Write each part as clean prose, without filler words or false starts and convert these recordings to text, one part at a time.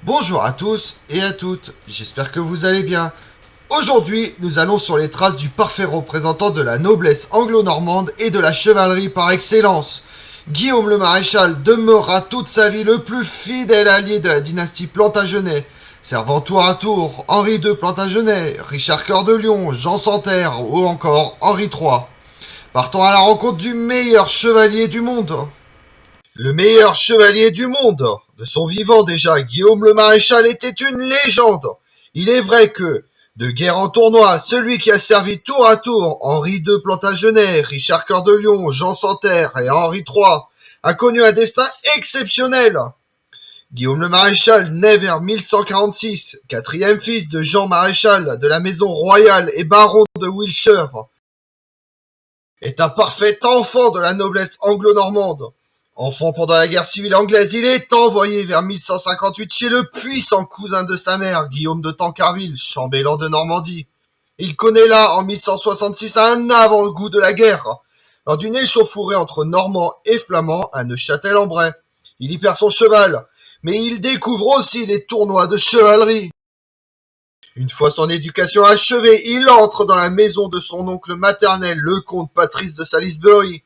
Bonjour à tous et à toutes, j'espère que vous allez bien. Aujourd'hui, nous allons sur les traces du parfait représentant de la noblesse anglo-normande et de la chevalerie par excellence. Guillaume le Maréchal demeurera toute sa vie le plus fidèle allié de la dynastie Plantagenet, servant tour à tour Henri II Plantagenet, Richard Cœur de Lion, Jean Santerre ou encore Henri III. Partons à la rencontre du meilleur chevalier du monde. Le meilleur chevalier du monde. De son vivant déjà, Guillaume le Maréchal était une légende. Il est vrai que, de guerre en tournoi, celui qui a servi tour à tour Henri II Plantagenet, Richard Cœur de Lion, Jean Santerre et Henri III, a connu un destin exceptionnel. Guillaume le Maréchal naît vers 1146, quatrième fils de Jean Maréchal de la maison royale et baron de Wiltshire, est un parfait enfant de la noblesse anglo-normande. Enfant pendant la guerre civile anglaise, il est envoyé vers 1158 chez le puissant cousin de sa mère, Guillaume de Tancarville, chambellan de Normandie. Il connaît là, en 1166, un avant-goût de la guerre, lors d'une échauffourée entre Normands et Flamands à Neufchâtel-en-Bray. Il y perd son cheval, mais il découvre aussi les tournois de chevalerie. Une fois son éducation achevée, il entre dans la maison de son oncle maternel, le comte Patrice de Salisbury.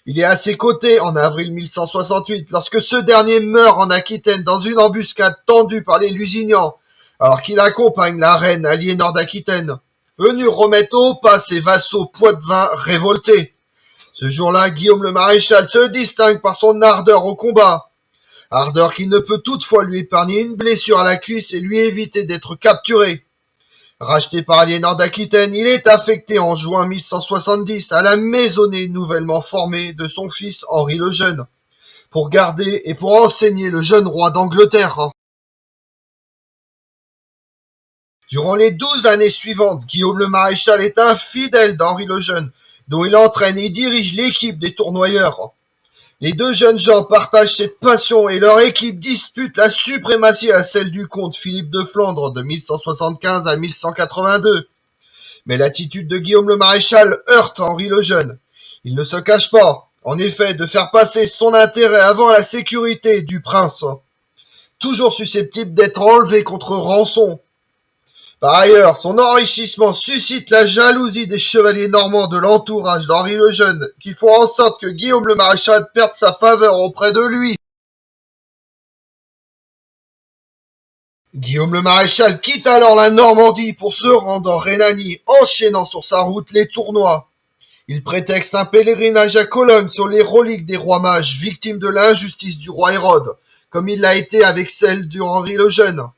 Il est à ses côtés en avril 1168 lorsque ce dernier meurt en Aquitaine dans une embuscade tendue par les Lusignans, alors qu'il accompagne la reine Aliénor d'Aquitaine, venue remettre au pas ses vassaux poitevins révoltés. Ce jour-là, Guillaume le Maréchal se distingue par son ardeur au combat, ardeur qui ne peut toutefois lui épargner une blessure à la cuisse et lui éviter d'être capturé. Racheté par Aliénor d'Aquitaine, il est affecté en juin 1170 à la maisonnée nouvellement formée de son fils Henri le Jeune, pour garder et pour enseigner le jeune roi d'Angleterre. Durant les 12 années suivantes, Guillaume le Maréchal est un fidèle d'Henri le Jeune, dont il entraîne et dirige l'équipe des tournoyeurs. Les deux jeunes gens partagent cette passion et leur équipe dispute la suprématie à celle du comte Philippe de Flandre de 1175 à 1182. Mais l'attitude de Guillaume le Maréchal heurte Henri le Jeune. Il ne se cache pas, en effet, de faire passer son intérêt avant la sécurité du prince, toujours susceptible d'être enlevé contre rançon. Par ailleurs, son enrichissement suscite la jalousie des chevaliers normands de l'entourage d'Henri le Jeune, qui font en sorte que Guillaume le Maréchal perde sa faveur auprès de lui. Guillaume le Maréchal quitte alors la Normandie pour se rendre en Rhénanie, enchaînant sur sa route les tournois. Il prétexte un pèlerinage à Cologne sur les reliques des rois mages, victimes de l'injustice du roi Hérode, comme il l'a été avec celle d'Henri le Jeune.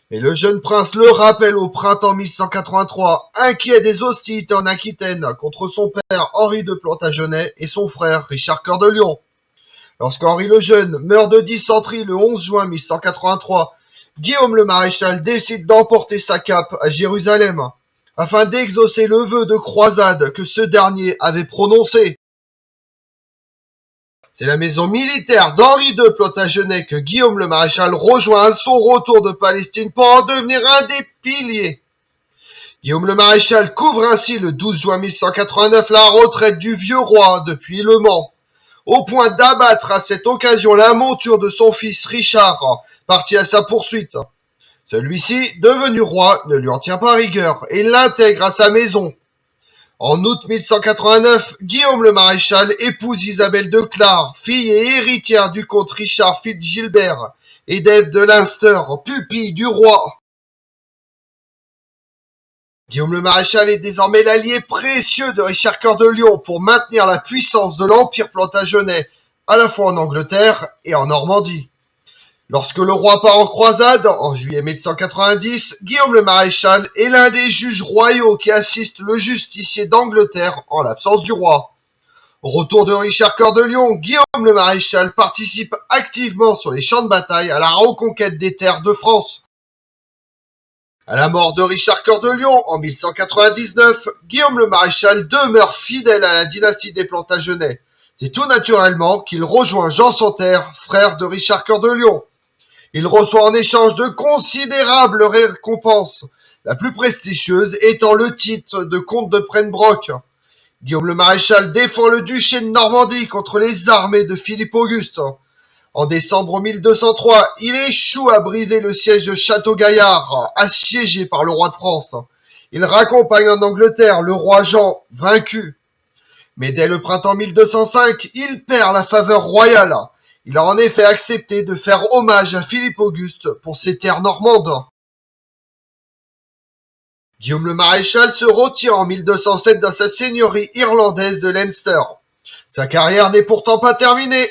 Mais le jeune prince le rappelle au printemps 1183, inquiet des hostilités en Aquitaine contre son père Henri de Plantagenet et son frère Richard Cœur de Lion. Lorsqu'Henri le Jeune meurt de dysenterie le 11 juin 1183, Guillaume le Maréchal décide d'emporter sa cape à Jérusalem, afin d'exaucer le vœu de croisade que ce dernier avait prononcé. C'est la maison militaire d'Henri II Plantagenet que Guillaume le Maréchal rejoint à son retour de Palestine pour en devenir un des piliers. Guillaume le Maréchal couvre ainsi le 12 juin 1189 la retraite du vieux roi depuis Le Mans, au point d'abattre à cette occasion la monture de son fils Richard, parti à sa poursuite. Celui-ci, devenu roi, ne lui en tient pas rigueur et l'intègre à sa maison. En août 1189, Guillaume le Maréchal épouse Isabelle de Clare, fille et héritière du comte Richard Fitz-Gilbert et d'Ève de Leinster, pupille du roi. Guillaume le Maréchal est désormais l'allié précieux de Richard Cœur de Lion pour maintenir la puissance de l'Empire Plantagenet, à la fois en Angleterre et en Normandie. Lorsque le roi part en croisade, en juillet 1190, Guillaume le Maréchal est l'un des juges royaux qui assistent le justicier d'Angleterre en l'absence du roi. Au retour de Richard Cœur de Lion, Guillaume le Maréchal participe activement sur les champs de bataille à la reconquête des terres de France. À la mort de Richard Cœur de Lion en 1199, Guillaume le Maréchal demeure fidèle à la dynastie des Plantagenets. C'est tout naturellement qu'il rejoint Jean Santerre, frère de Richard Cœur de Lion. Il reçoit en échange de considérables récompenses, la plus prestigieuse étant le titre de comte de Prenbrock. Guillaume le Maréchal défend le duché de Normandie contre les armées de Philippe Auguste. En décembre 1203, il échoue à briser le siège de Château-Gaillard, assiégé par le roi de France. Il raccompagne en Angleterre le roi Jean, vaincu. Mais dès le printemps 1205, il perd la faveur royale. Il a en effet accepté de faire hommage à Philippe Auguste pour ses terres normandes. Guillaume le Maréchal se retire en 1207 dans sa seigneurie irlandaise de Leinster. Sa carrière n'est pourtant pas terminée.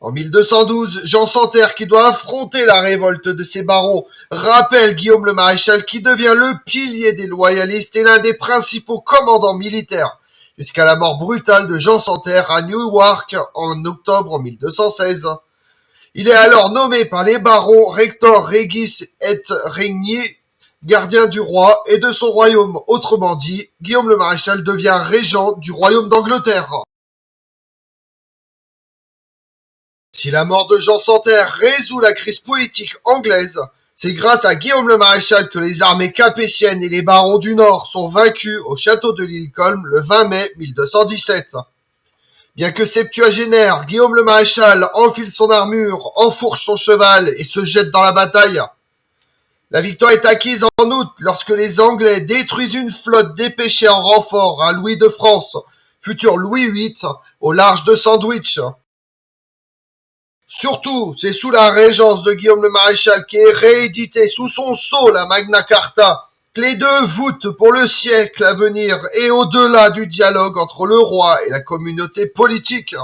En 1212, Jean Santerre, qui doit affronter la révolte de ses barons, rappelle Guillaume le Maréchal qui devient le pilier des loyalistes et l'un des principaux commandants militaires, jusqu'à la mort brutale de Jean Santerre à Newark en octobre 1216. Il est alors nommé par les barons Rector Regis et Regni, gardien du roi et de son royaume. Autrement dit, Guillaume le Maréchal devient régent du royaume d'Angleterre. Si la mort de Jean Santerre résout la crise politique anglaise, c'est grâce à Guillaume le Maréchal que les armées capétiennes et les barons du Nord sont vaincus au château de Lincoln le 20 mai 1217. Bien que septuagénaire, Guillaume le Maréchal enfile son armure, enfourche son cheval et se jette dans la bataille. La victoire est acquise en août lorsque les Anglais détruisent une flotte dépêchée en renfort à Louis de France, futur Louis VIII, au large de Sandwich. Surtout, c'est sous la régence de Guillaume le Maréchal qu'est réédité sous son sceau la Magna Carta, clé de voûte pour le siècle à venir et au-delà du dialogue entre le roi et la communauté politique.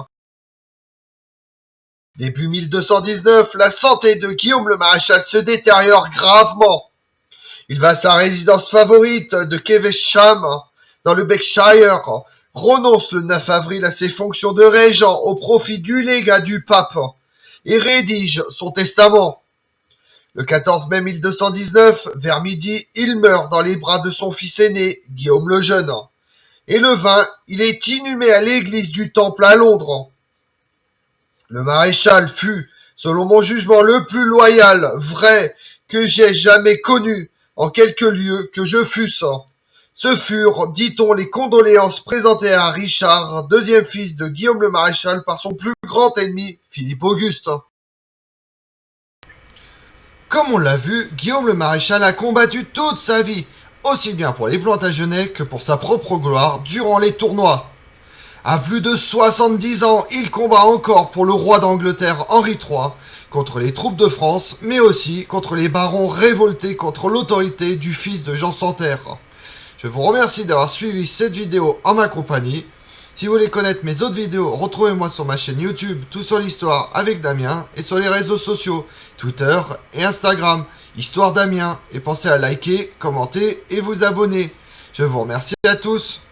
Début 1219, la santé de Guillaume le Maréchal se détériore gravement. Il va à sa résidence favorite de Kevesham, dans le Berkshire, renonce le 9 avril à ses fonctions de régent au profit du légat du pape et rédige son testament. Le 14 mai 1219, vers midi, il meurt dans les bras de son fils aîné, Guillaume le Jeune. Et le 20, il est inhumé à l'église du Temple à Londres. Le maréchal fut, selon mon jugement, le plus loyal, vrai, que j'ai jamais connu, en quelque lieu que je fusse. Ce furent, dit-on, les condoléances présentées à Richard, deuxième fils de Guillaume le Maréchal, par son plus grand ennemi, Philippe Auguste. Comme on l'a vu, Guillaume le Maréchal a combattu toute sa vie, aussi bien pour les Plantagenets que pour sa propre gloire durant les tournois. À plus de 70 ans, il combat encore pour le roi d'Angleterre Henri III, contre les troupes de France, mais aussi contre les barons révoltés contre l'autorité du fils de Jean Santerre. Je vous remercie d'avoir suivi cette vidéo en ma compagnie. Si vous voulez connaître mes autres vidéos, retrouvez-moi sur ma chaîne YouTube Tout sur l'Histoire avec Damien et sur les réseaux sociaux Twitter et Instagram Histoire Damien. Et pensez à liker, commenter et vous abonner. Je vous remercie à tous.